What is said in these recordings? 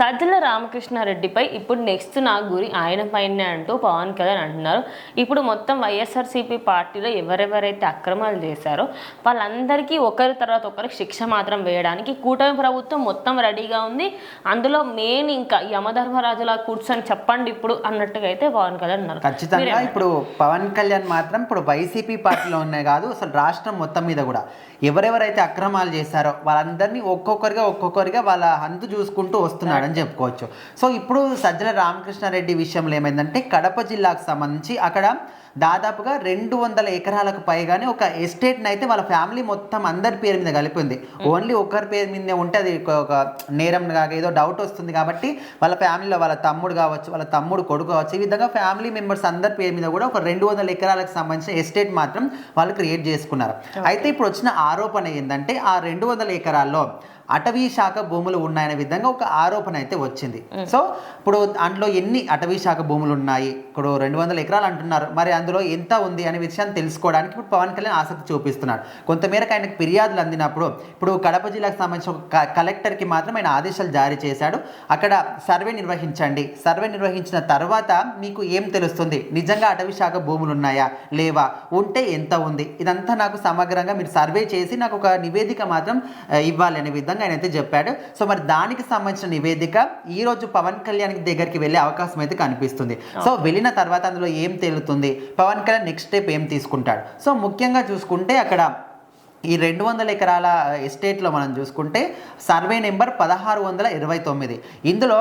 సజ్జల రామకృష్ణారెడ్డిపై ఇప్పుడు నెక్స్ట్ నా గురి ఆయన పైనే అంటూ పవన్ కళ్యాణ్ అంటున్నారు. ఇప్పుడు మొత్తం వైఎస్ఆర్సీపీ పార్టీలో ఎవరెవరైతే అక్రమాలు చేశారో వాళ్ళందరికీ ఒకరి తర్వాత ఒకరికి శిక్ష మాత్రం వేయడానికి కూటమి ప్రభుత్వం మొత్తం రెడీగా ఉంది. అందులో మెయిన్ ఇంకా యమధర్మరాజులా కూర్చొని చెప్పండి ఇప్పుడు అన్నట్టుగా అయితే పవన్ కళ్యాణ్ అన్నారు. ఖచ్చితంగా ఇప్పుడు పవన్ కళ్యాణ్ మాత్రం ఇప్పుడు వైసీపీ పార్టీలో ఉన్నాయి కాదు, అసలు రాష్ట్రం మొత్తం మీద కూడా ఎవరెవరైతే అక్రమాలు చేశారో వాళ్ళందరినీ ఒక్కొక్కరిగా వాళ్ళ హంతు చూసుకుంటూ వస్తున్నాడని చెప్పుకోవచ్చు. సో ఇప్పుడు సజ్జల రామకృష్ణారెడ్డి విషయంలో ఏమైందంటే కడప జిల్లాకు సంబంధించి అక్కడ దాదాపుగా 200 ఎకరాలకు పైగానే ఒక ఎస్టేట్ని అయితే వాళ్ళ ఫ్యామిలీ మొత్తం అందరి పేరు మీద కలిపింది. ఓన్లీ ఒకరి పేరు మీదనే ఉంటే అది ఒక నేరం కాక ఏదో డౌట్ వస్తుంది కాబట్టి వాళ్ళ ఫ్యామిలీలో వాళ్ళ తమ్ముడు కావచ్చు, వాళ్ళ తమ్ముడు కొడుకు కావచ్చు, ఈ విధంగా ఫ్యామిలీ మెంబర్స్ అందరి పేరు మీద కూడా ఒక 200 ఎకరాలకు సంబంధించిన ఎస్టేట్ మాత్రం వాళ్ళు క్రియేట్ చేసుకున్నారు. అయితే ఇప్పుడు వచ్చిన ఆరోపణ ఏంటంటే ఆ 200 ఎకరాల్లో అటవీ శాఖ భూములు ఉన్నాయనే విధంగా ఒక ఆరోపణ అయితే వచ్చింది. సో ఇప్పుడు అందులో ఎన్ని అటవీ శాఖ భూములు ఉన్నాయి, ఇప్పుడు 200 ఎకరాలు అంటున్నారు, మరి అందులో ఎంత ఉంది అనే విషయాన్ని తెలుసుకోవడానికి ఇప్పుడు పవన్ కళ్యాణ్ ఆసక్తి చూపిస్తున్నాడు. కొంతమేరకు ఆయనకు ఫిర్యాదులు అందినప్పుడు ఇప్పుడు కడప జిల్లాకు సంబంధించిన ఒక కలెక్టర్కి మాత్రం ఆయన ఆదేశాలు జారీ చేశాడు. అక్కడ సర్వే నిర్వహించండి, సర్వే నిర్వహించిన తర్వాత మీకు ఏం తెలుస్తుంది, నిజంగా అటవీ శాఖ భూములు ఉన్నాయా లేవా, ఉంటే ఎంత ఉంది, ఇదంతా నాకు సమగ్రంగా మీరు సర్వే చేసి నాకు ఒక నివేదిక మాత్రం ఇవ్వాలి అనే విధంగా ఆయన అయితే చెప్పాడు. సో మరి దానికి సంబంధించిన నివేదిక ఈ రోజు పవన్ కళ్యాణ్ దగ్గరికి వెళ్ళే అవకాశం అయితే కనిపిస్తుంది. సో వెళ్ళిన తర్వాత అందులో ఏం తేలుతుంది, పవన్ కళ్యాణ్ నెక్స్ట్ స్టెప్ ఏం తీసుకుంటాడు. సో ముఖ్యంగా చూసుకుంటే అక్కడ ఈ 200 ఎకరాల ఎస్టేట్లో మనం చూసుకుంటే సర్వే నెంబర్ 1629, ఇందులో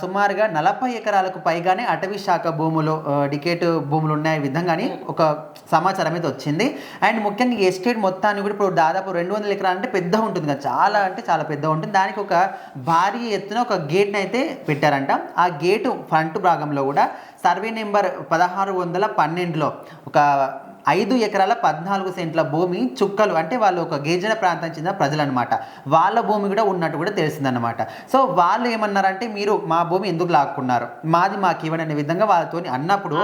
సుమారుగా 40 ఎకరాలకు పైగానే అటవీ శాఖ భూములు డికేట్ భూములు ఉన్నాయి విధంగానే ఒక సమాచారం అయితే వచ్చింది. అండ్ ముఖ్యంగా ఈ ఎస్టేట్ మొత్తాన్ని కూడా ఇప్పుడు దాదాపు 200 ఎకరాలు అంటే పెద్ద ఉంటుంది కదా, చాలా అంటే చాలా పెద్ద ఉంటుంది. దానికి ఒక భారీ ఎత్తున ఒక గేట్ని అయితే పెట్టారంట. ఆ గేటు ఫ్రంట్ భాగంలో కూడా సర్వే నెంబర్ 1612లో ఒక 5 ఎకరాల 14 సెంట్ల భూమి చుక్కలు అంటే వాళ్ళు ఒక గిరిజన ప్రాంతం చెందిన ప్రజలు అనమాట, వాళ్ళ భూమి కూడా ఉన్నట్టు కూడా తెలిసిందనమాట. సో వాళ్ళు ఏమన్నారంటే మీరు మా భూమి ఎందుకు లాక్కున్నారు, మాది మాకు ఇవ్వండి అనే విధంగా వాళ్ళతో అన్నప్పుడు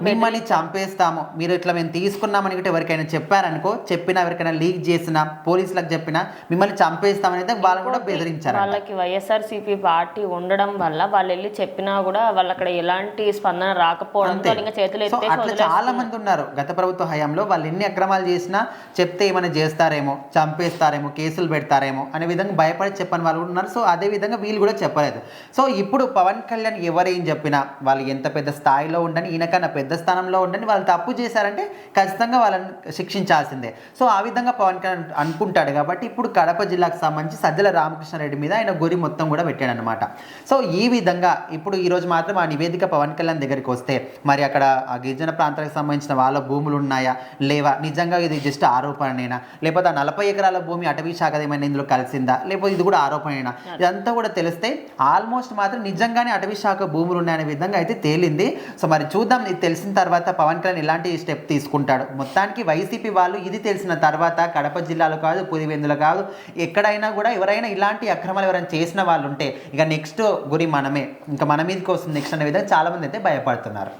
మిమ్మల్ని చంపేస్తాము, మీరు ఇట్లా మేము తీసుకున్నామని కూడా ఎవరికైనా చెప్పారనుకో, చెప్పినా ఎవరికైనా లీక్ చేసినా పోలీసులకు చెప్పినా మిమ్మల్ని చంపేస్తామని అయితే వాళ్ళు కూడా బెదిరించారు. వాళ్ళకి వైఎస్ఆర్సీపీ పార్టీ ఉండడం వల్ల వాళ్ళు వెళ్ళి చెప్పినా కూడా వాళ్ళు అక్కడ ఎలాంటి స్పందన రాకపోవడంతో ఇంకా చేతులు ఎత్తే అట్లా చాలా మంది ఉన్నారు. గత ప్రభుత్వ హయాంలో వాళ్ళు ఎన్ని అక్రమాలు చేసినా చెప్తే ఏమైనా చేస్తారేమో, చంపేస్తారేమో, కేసులు పెడతారేమో అనే విధంగా భయపడి చెప్పని వాళ్ళు కూడా ఉన్నారు. సో అదే విధంగా వీళ్ళు కూడా చెప్పలేదు. సో ఇప్పుడు పవన్ కళ్యాణ్ ఎవరేం చెప్పినా వాళ్ళు ఎంత పెద్ద స్థాయిలో ఉండని, ఈయనకన్నా పెద్ద స్థానంలో ఉండని, వాళ్ళు తప్పు చేశారంటే ఖచ్చితంగా వాళ్ళని శిక్షించాల్సిందే. సో ఆ విధంగా పవన్ కళ్యాణ్ అనుకుంటాడు కాబట్టి ఇప్పుడు కడప జిల్లాకు సంబంధించి సజ్జల రామకృష్ణారెడ్డి మీద ఆయన గురి మొత్తం కూడా పెట్టాడు అనమాట. సో ఈ విధంగా ఇప్పుడు ఈరోజు మాత్రం ఆ నివేదిక పవన్ కళ్యాణ్ దగ్గరికి వస్తే మరి అక్కడ ఆ గిరిజన ప్రాంతాలకు సంబంధించిన వాళ్ళ భూములు ఉన్నాయా లేవా, నిజంగా ఇది జస్ట్ ఆరోపణనేనా, లేకపోతే ఆ 40 ఎకరాల భూమి అటవీ శాఖ ఏమైనా ఇందులో కలిసిందా, లేకపోతే ఇది కూడా ఆరోపణేనా, ఇదంతా కూడా తెలిస్తే ఆల్మోస్ట్ మాత్రం నిజంగానే అటవీ శాఖ భూములు ఉన్నాయనే విధంగా అయితే తేలింది. సో మరి చూద్దాం, ఇది తెలిసిన తర్వాత పవన్ కళ్యాణ్ ఇలాంటి స్టెప్ తీసుకుంటాడు. మొత్తానికి వైసీపీ వాళ్ళు ఇది తెలిసిన తర్వాత కడప జిల్లాలో కాదు, పులివెందులు కాదు, ఎక్కడైనా కూడా ఎవరైనా ఇలాంటి అక్రమాలు ఎవరైనా చేసిన వాళ్ళు ఉంటే ఇక నెక్స్ట్ గురి మనమే, ఇంకా మన మీదకి వస్తుంది నెక్స్ట్ అనే విధంగా చాలా మంది అయితే భయపడుతున్నారు.